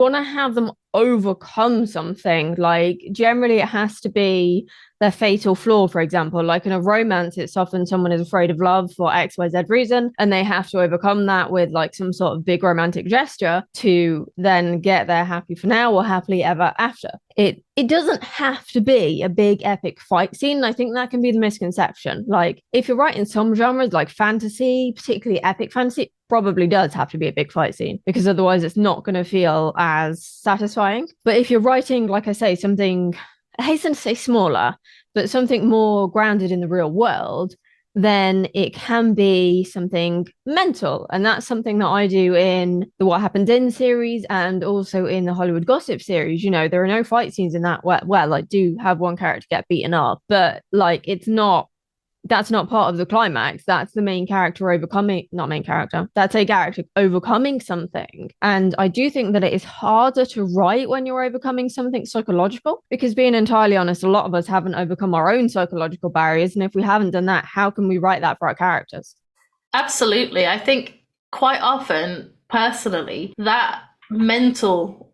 want to have them overcome something. Like generally it has to be their fatal flaw, for example. Like in a romance, it's often someone is afraid of love for XYZ reason, and they have to overcome that with like some sort of big romantic gesture to then get their happy for now or happily ever after. It doesn't have to be a big epic fight scene. I think that can be the misconception. Like if you're writing some genres like fantasy, particularly epic fantasy, probably does have to be a big fight scene because otherwise it's not going to feel as satisfying. But if you're writing, like I say, something, I hasten to say smaller, but something more grounded in the real world, then it can be something mental. And that's something that I do in the What Happened In series and also in the Hollywood Gossip series. You know, there are no fight scenes in that. Well, I do have one character get beaten up, but like it's not, that's not part of the climax. That's the main character overcoming, not main character. That's a character overcoming something. And I do think that it is harder to write when you're overcoming something psychological, because being entirely honest, a lot of us haven't overcome our own psychological barriers. And if we haven't done that, how can we write that for our characters? Absolutely. I think quite often, personally, that mental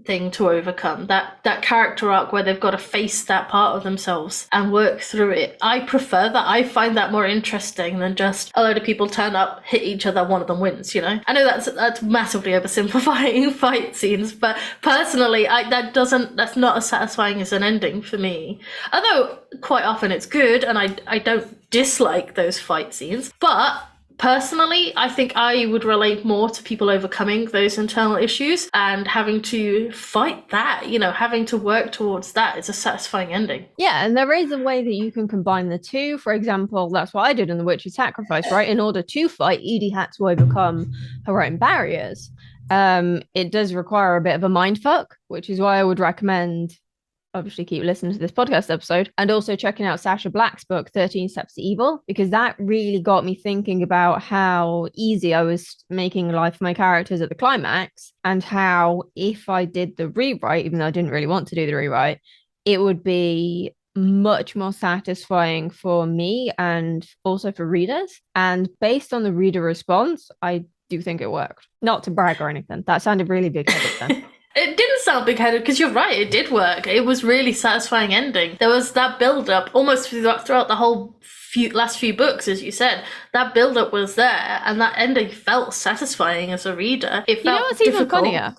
thing to overcome, that character arc where they've got to face that part of themselves and work through it, I prefer that. I find that more interesting than just a load of people turn up, hit each other, one of them wins, you know. I know that's massively oversimplifying fight scenes, but personally that's not as satisfying as an ending for me. Although quite often it's good, and I don't dislike those fight scenes, but personally, I think I would relate more to people overcoming those internal issues and having to fight that, you know, having to work towards that. It's a satisfying ending. Yeah, and there is a way that you can combine the two. For example, that's what I did in The Witch's Sacrifice, right? In order to fight, Edie had to overcome her own barriers. It does require a bit of a mind fuck, which is why I would recommend obviously keep listening to this podcast episode and also checking out Sacha Black's book 13 Steps to Evil, because that really got me thinking about how easy I was making life for my characters at the climax, and how if I did the rewrite, even though I didn't really want to do the rewrite, it would be much more satisfying for me and also for readers. And based on the reader response, I do think it worked. Not to brag or anything. That sounded really big-headed then. It didn't sound big-headed because you're right, it did work. It was really satisfying ending. There was that build-up almost throughout the whole last few books, as you said. That build-up was there, and that ending felt satisfying as a reader. It You know felt what's even difficult. funnier?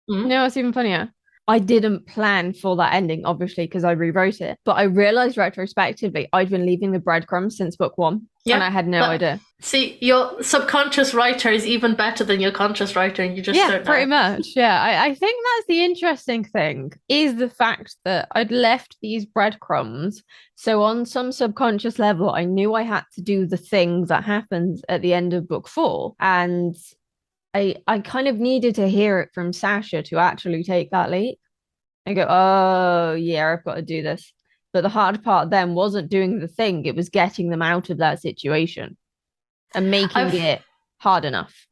You know what's even funnier? I didn't plan for that ending, obviously, because I rewrote it. But I realized retrospectively I'd been leaving the breadcrumbs since book one, and Yeah, I had no but idea. see, your subconscious writer is even better than your conscious writer, and you just Yeah, don't pretty know. much. Yeah, I think that's the interesting thing is the fact that I'd left these breadcrumbs. So on some subconscious level, I knew I had to do the thing that happens at the end of book four. And I kind of needed to hear it from Sasha to actually take that leap and go, oh yeah, I've got to do this. But the hard part then wasn't doing the thing, it was getting them out of that situation and making I've it hard enough.